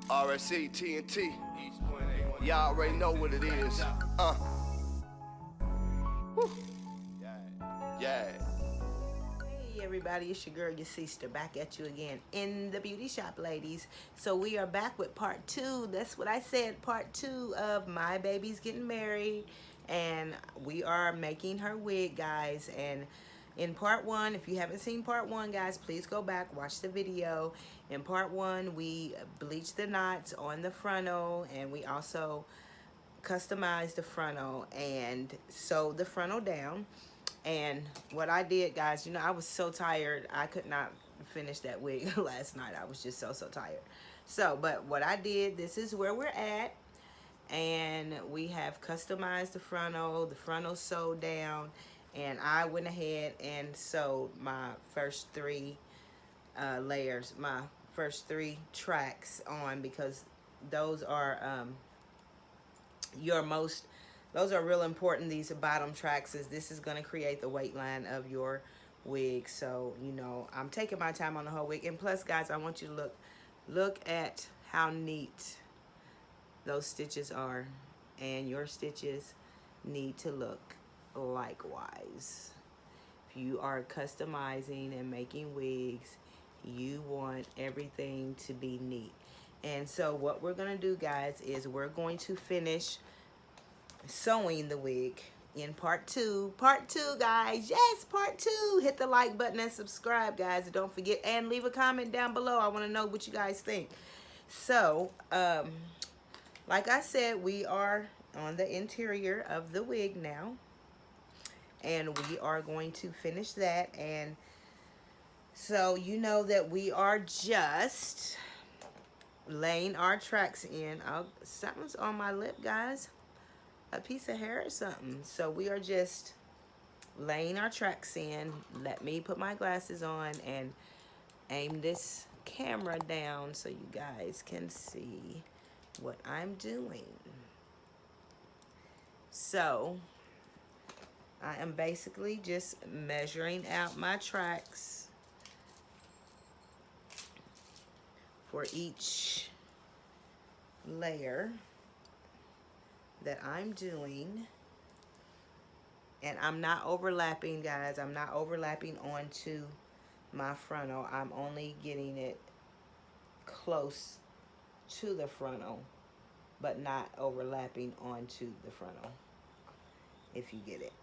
RSC, TNT. Y'all already know what it is. Woo. Yeah. Hey everybody, it's your girl, your sister, back at you again in the beauty shop, ladies. So we are back with part 2. That's what I said, part 2 of my baby's getting married. And we are making her wig, guys. And in part 1, if you haven't seen part 1, guys, please go back, watch the video. In part 1, we bleached the knots on the frontal, and we also customized the frontal and sewed the frontal down. And what I did, guys, you know, I was so tired. I could not finish that wig last night. I was just so tired. So, but what I did, this is where we're at. And we have customized the frontal sewed down. And I went ahead and sewed my first 3 layers, my first 3 tracks on, because those are those are real important. These bottom tracks, is this is going to create the weight line of your wig. So, you know, I'm taking my time on the whole wig. And plus, guys, I want you to look at how neat those stitches are, and your stitches need to look likewise. If you are customizing and making wigs, you want everything to be neat. And so what we're going to do, guys, is we're going to finish sewing the wig in part 2. Part 2, guys. Yes, part 2. Hit the like button and subscribe, guys. Don't forget, and leave a comment down below. I want to know what you guys think. So, like I said, we are on the interior of the wig now, and we are going to finish that. And so you know that we are just laying our tracks in. Something's on my lip, guys. A piece of hair or something. So we are just laying our tracks in. Let me put my glasses on and aim this camera down so you guys can see what I'm doing. So I am basically just measuring out my tracks for each layer that I'm doing. And I'm not overlapping, guys. I'm not overlapping onto my frontal. I'm only getting it close to the frontal, but not overlapping onto the frontal, if you get it.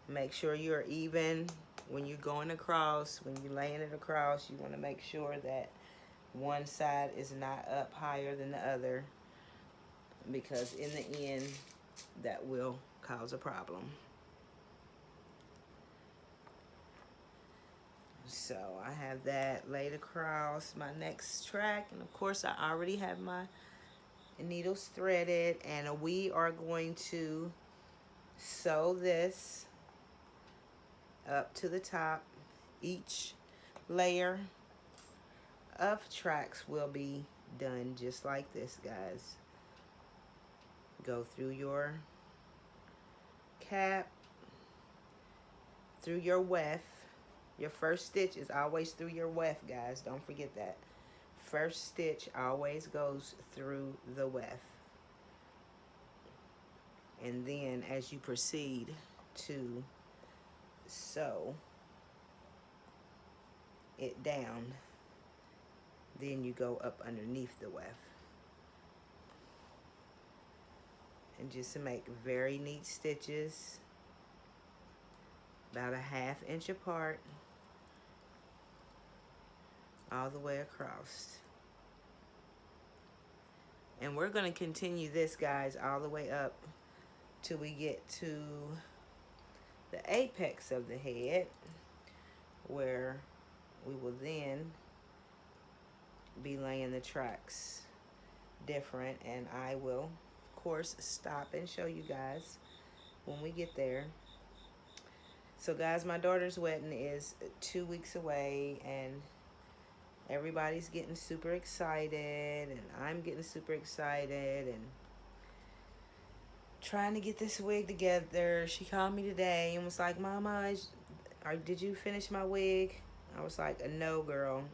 Make sure you're even when you're going across. When you're laying it across, you want to make sure that one side is not up higher than the other, because in the end that will cause a problem. So I have that laid across my next track, and of course I already have my needles threaded, and we are going to sew this up to the top. Each layer of tracks will be done just like this, guys. Go through your cap, through your weft. Your first stitch is always through your weft, guys. Don't forget that. First stitch always goes through the weft. And then as you proceed to sew it down, then you go up underneath the weft. And just to make very neat stitches, about a ½ inch apart, all the way across. And we're going to continue this, guys, all the way up till we get to the apex of the head, where we will then be laying the tracks different. And I will, of course, stop and show you guys when we get there. So, guys, my daughter's wedding is 2 weeks away, and everybody's getting super excited, and I'm getting super excited, and trying to get this wig together. She called me today and was like, Mama, did you finish my wig? I was like, no, girl.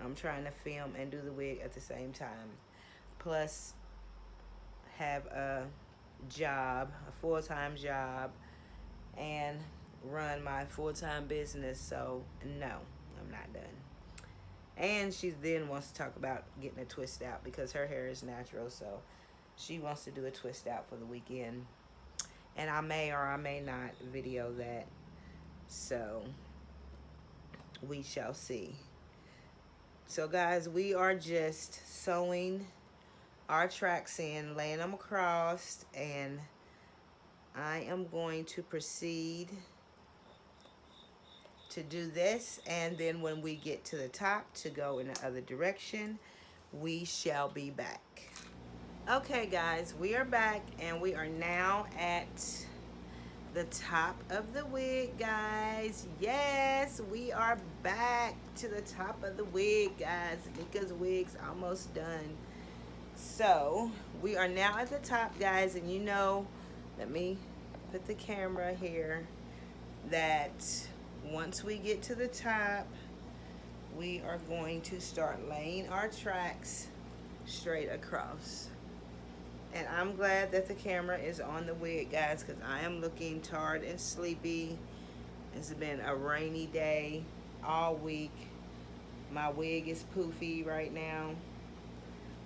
I'm trying to film and do the wig at the same time. Plus, have a job, a full-time job, and run my full-time business. So, no, I'm not done. And she then wants to talk about getting a twist out because her hair is natural. So, she wants to do a twist out for the weekend. And I may or I may not video that. So, we shall see. So guys, we are just sewing our tracks in, laying them across, and I am going to proceed to do this, and then when we get to the top to go in the other direction, we shall be back. Okay guys, we are back, and we are now at the top of the wig, guys. Yes, we are back to the top of the wig, guys. Nika's wig's almost done. So we are now at the top, guys, and you know, let me put the camera here, that once we get to the top, we are going to start laying our tracks straight across. And I'm glad that the camera is on the wig, guys, because I am looking tired and sleepy. It's been a rainy day all week. My wig is poofy right now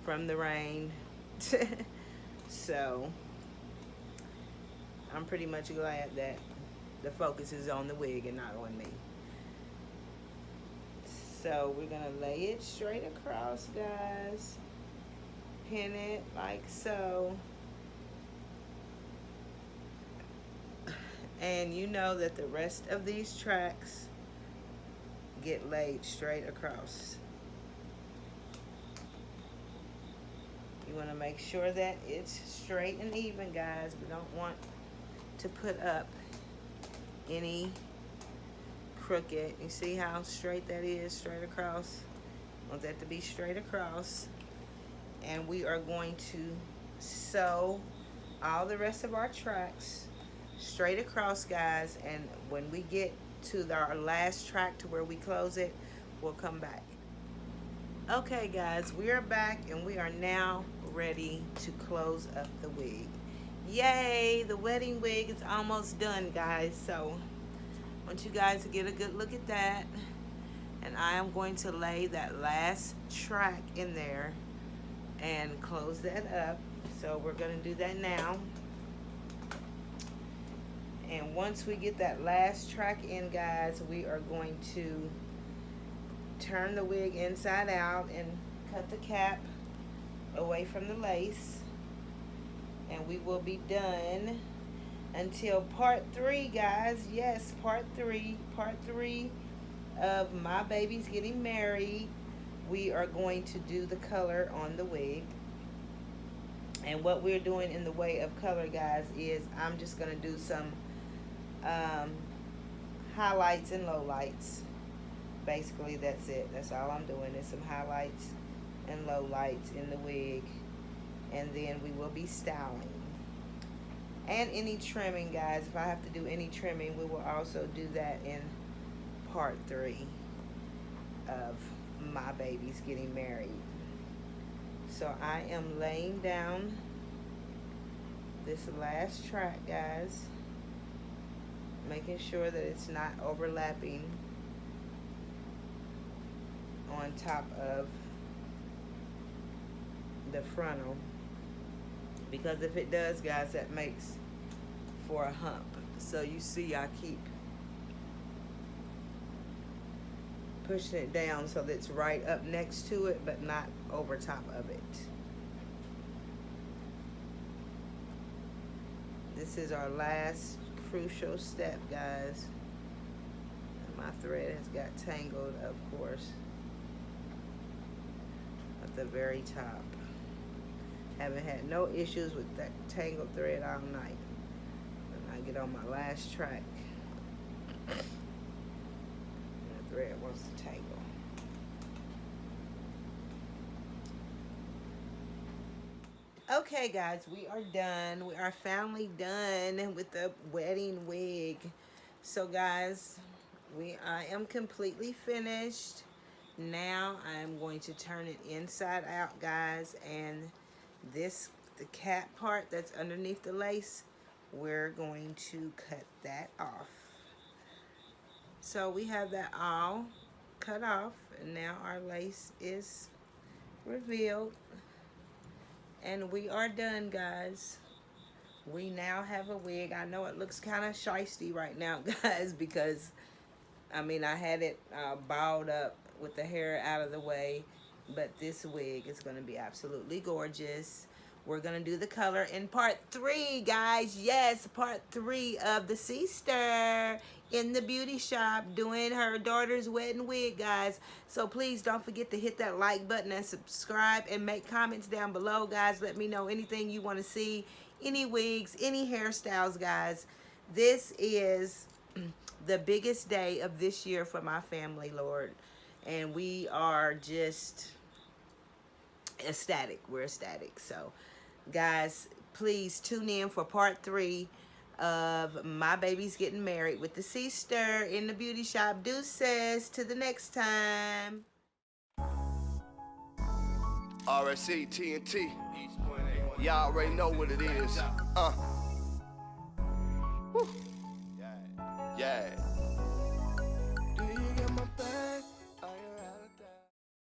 from the rain. So, I'm pretty much glad that the focus is on the wig and not on me. So, we're going to lay it straight across, guys. Pin it like so, and you know that the rest of these tracks get laid straight across. You want to make sure that it's straight and even, guys. We don't want to put up any crooked. You see how straight that is, straight across? Want that to be straight across. And we are going to sew all the rest of our tracks straight across, guys. And when we get to our last track to where we close it, we'll come back. Okay, guys, we are back, and we are now ready to close up the wig. Yay, the wedding wig is almost done, guys. So I want you guys to get a good look at that. And I am going to lay that last track in there and close that up. So we're going to do that now. And once we get that last track in, guys, we are going to turn the wig inside out and cut the cap away from the lace. And we will be done until part 3, guys. Yes, part 3 of my baby's getting married. We are going to do the color on the wig. And what we're doing in the way of color, guys, is I'm just going to do some highlights and lowlights. Basically, that's it. That's all I'm doing is some highlights and lowlights in the wig. And then we will be styling. And any trimming, guys. If I have to do any trimming, we will also do that in part 3 of my baby's getting married. So I am laying down this last track, guys, making sure that it's not overlapping on top of the frontal, because if it does, guys, that makes for a hump. So you see I keep pushing it down so that it's right up next to it, but not over top of it. This is our last crucial step, guys. And my thread has got tangled, of course, at the very top. Haven't had no issues with that tangled thread all night. And I get on my last track, thread wants to tangle. Okay, guys, we are done. We are finally done with the wedding wig. So, guys, I am completely finished. Now I'm going to turn it inside out, guys, and this, the cap part that's underneath the lace, we're going to cut that off. So we have that all cut off, and now our lace is revealed, and we are done, guys. We now have a wig. I know it looks kind of shisty right now, guys, because I mean, I had it balled up with the hair out of the way, but this wig is going to be absolutely gorgeous. We're going to do the color in part 3, guys. Yes, part 3 of the sister in the beauty shop doing her daughter's wedding wig, guys. So please don't forget to hit that like button and subscribe and make comments down below, guys. Let me know anything you want to see, any wigs, any hairstyles, guys. This is the biggest day of this year for my family, Lord. And we are just ecstatic. We're ecstatic. So, guys, please tune in for part 3 of my baby's getting married with the sister in the beauty shop. Deuces, to the next time. RSC, TNT. Y'all already know what it is.